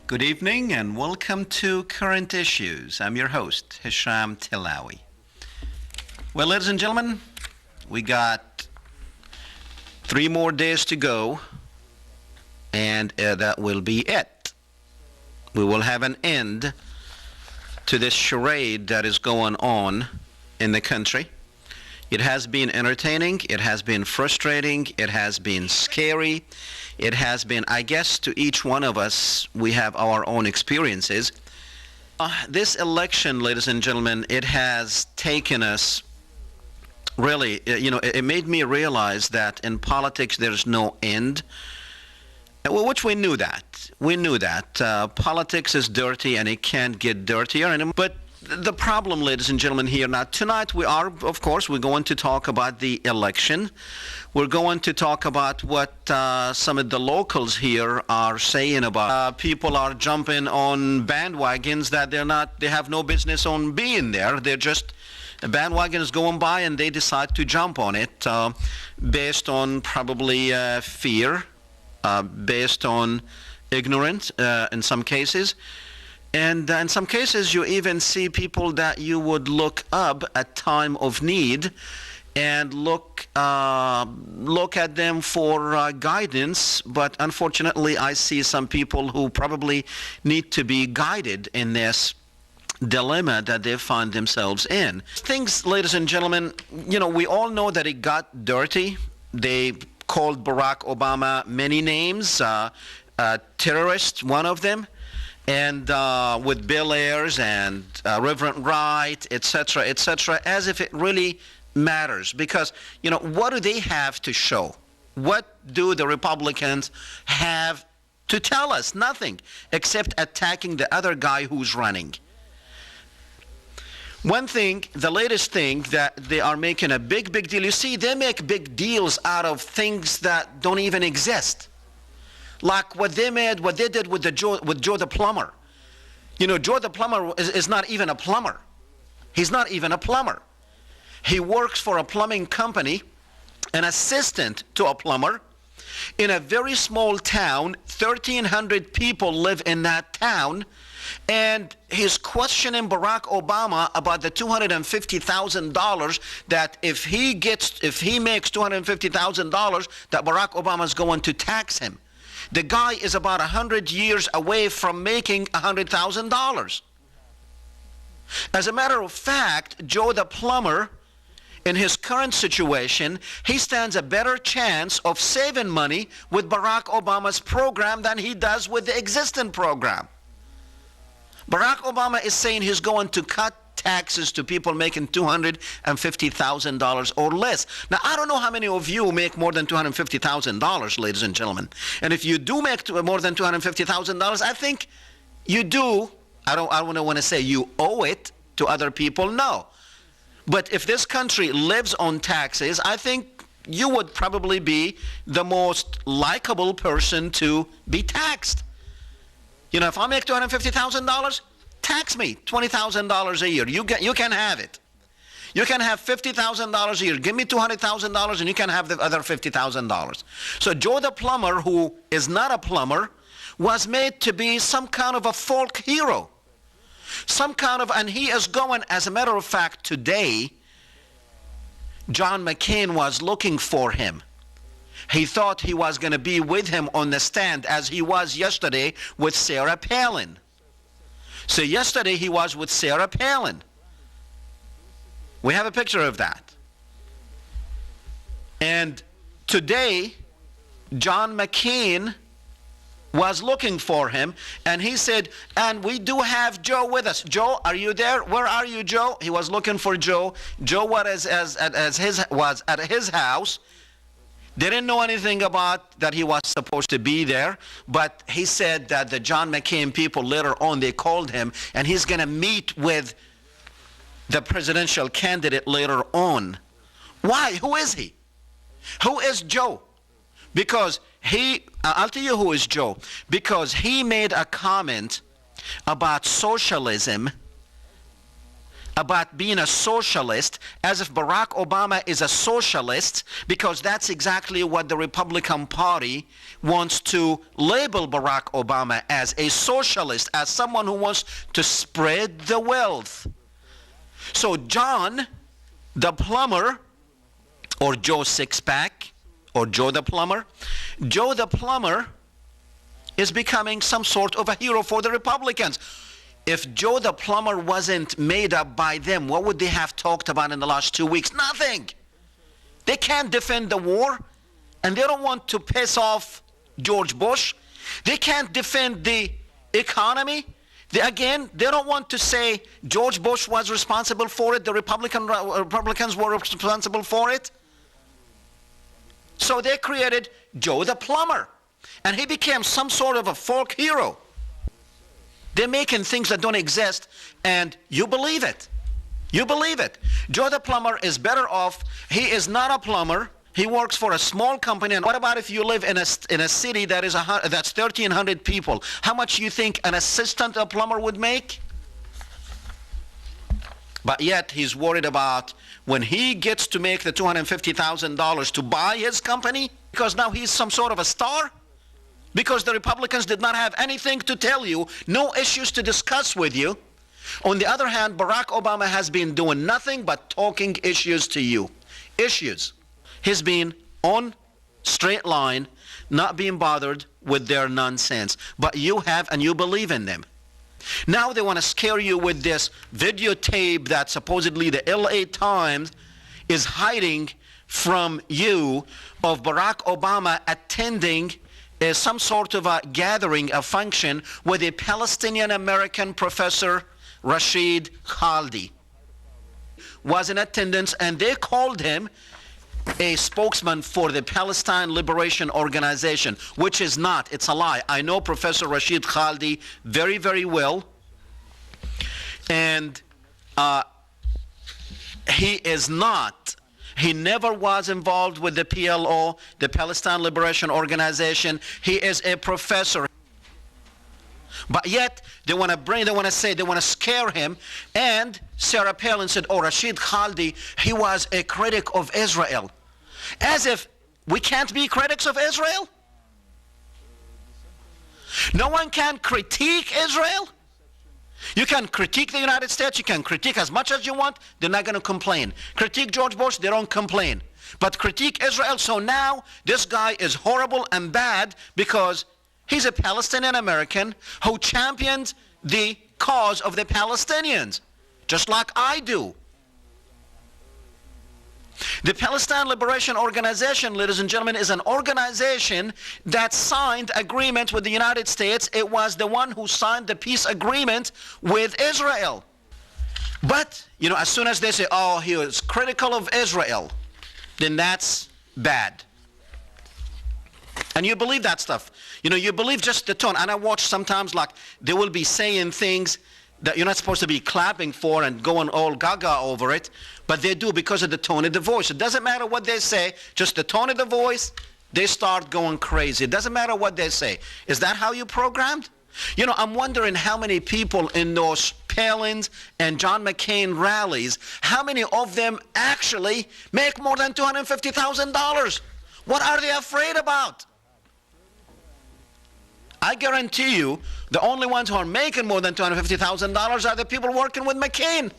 Good evening and welcome to Current Issues. I'm your host, Hisham Tilawi. Well, ladies and gentlemen, we got 3 more days to go, and that will be it. We will have an end to this charade that is going on in the country. It has been entertaining, it has been frustrating, it has been scary, it has been, I guess, to each one of us, we have our own experiences. This election, ladies and gentlemen, it has taken us, really, it made me realize that in politics there's no end, which we knew that. We knew that. Politics is dirty and it can't get dirtier. But the problem, ladies and gentlemen, here now, tonight we're going to talk about the election. We're going to talk about what some of the locals here are saying about people are jumping on bandwagons that they have no business on being there. They're just, a bandwagon is going by and they decide to jump on it based on probably fear, based on ignorance in some cases. And in some cases, you even see people that you would look up at time of need and look at them for guidance. But unfortunately, I see some people who probably need to be guided in this dilemma that they find themselves in. Things, ladies and gentlemen, we all know that it got dirty. They called Barack Obama many names, terrorist, one of them. And with Bill Ayers and Reverend Wright, etc., as if it really matters. Because, what do they have to show? What do the Republicans have to tell us? Nothing, except attacking the other guy who's running. One thing, the latest thing that they are making a big deal. You see, they make big deals out of things that don't even exist. Like what they did with Joe the plumber. Joe the plumber is not even a plumber. He's not even a plumber. He works for a plumbing company, an assistant to a plumber, in a very small town. 1,300 people live in that town, and he's questioning Barack Obama about the $250,000 that if he makes $250,000, that Barack Obama is going to tax him. The guy is about 100 years away from making $100,000. As a matter of fact, Joe the plumber, in his current situation, he stands a better chance of saving money with Barack Obama's program than he does with the existing program. Barack Obama is saying he's going to cut taxes to people making $250,000 or less. Now, I don't know how many of you make more than $250,000, ladies and gentlemen. And if you do make more than $250,000, I think you do. I don't want to say you owe it to other people. No. But if this country lives on taxes, I think you would probably be the most likable person to be taxed. If I make $250,000, tax me $20,000 a year. You can have it. You can have $50,000 a year. Give me $200,000 and you can have the other $50,000. So Joe the plumber, who is not a plumber, was made to be some kind of a folk hero. And he is going, as a matter of fact, today, John McCain was looking for him. He thought he was going to be with him on the stand as he was yesterday with Sarah Palin. So yesterday he was with Sarah Palin. We have a picture of that. And today, John McCain was looking for him, and he said, and we do have Joe with us. Joe, are you there? Where are you, Joe? He was looking for Joe. Joe was at his house. They didn't know anything about that he was supposed to be there, but he said that the John McCain people later on, they called him, and he's going to meet with the presidential candidate later on. Why? Who is he? Who is Joe? Because I'll tell you who is Joe. Because he made a comment about socialism about being a socialist, as if Barack Obama is a socialist, because that's exactly what the Republican Party wants to label Barack Obama as, a socialist, as someone who wants to spread the wealth. So John the plumber, or Joe Sixpack, or Joe the plumber, Joe the plumber is becoming some sort of a hero for the Republicans. If Joe the plumber wasn't made up by them, what would they have talked about in the last 2 weeks? Nothing. They can't defend the war, and they don't want to piss off George Bush. They can't defend the economy. They don't want to say George Bush was responsible for it, the Republicans were responsible for it. So they created Joe the plumber, and he became some sort of a folk hero. They're making things that don't exist, and you believe it. You believe it. Joe the plumber is better off. He is not a plumber. He works for a small company. And what about if you live in a city that is that's 1,300 people? How much do you think an assistant a plumber would make? But yet he's worried about when he gets to make the $250,000 to buy his company, because now he's some sort of a star. Because the Republicans did not have anything to tell you, no issues to discuss with you. On the other hand, Barack Obama has been doing nothing but talking issues to you. Issues. He's been on straight line, not being bothered with their nonsense. But you have, and you believe in them. Now they want to scare you with this videotape that supposedly the LA Times is hiding from you of Barack Obama attending some sort of a gathering, a function with a Palestinian-American professor, Rashid Khaldi, was in attendance, and they called him a spokesman for the Palestine Liberation Organization, which is not. It's a lie. I know Professor Rashid Khaldi very, very well, and he is not. He never was involved with the PLO, the Palestine Liberation Organization. He is a professor. But yet, they want to scare him. And Sarah Palin said, oh, Rashid Khaldi, he was a critic of Israel. As if we can't be critics of Israel? No one can critique Israel? You can critique the United States, you can critique as much as you want, they're not going to complain. Critique George Bush, they don't complain. But critique Israel, so now this guy is horrible and bad because he's a Palestinian American who championed the cause of the Palestinians, just like I do. The Palestine Liberation Organization, ladies and gentlemen, is an organization that signed agreement with the United States. It was the one who signed the peace agreement with Israel. But, as soon as they say, oh, he was critical of Israel, then that's bad. And you believe that stuff. You believe just the tone. And I watch sometimes, like, they will be saying things that you're not supposed to be clapping for and going all gaga over it, but they do because of the tone of the voice. It doesn't matter what they say, just the tone of the voice, they start going crazy. It doesn't matter what they say. Is that how you programmed? I'm wondering how many people in those Palin's and John McCain rallies, how many of them actually make more than $250,000? What are they afraid about? I guarantee you, the only ones who are making more than $250,000 are the people working with McCain.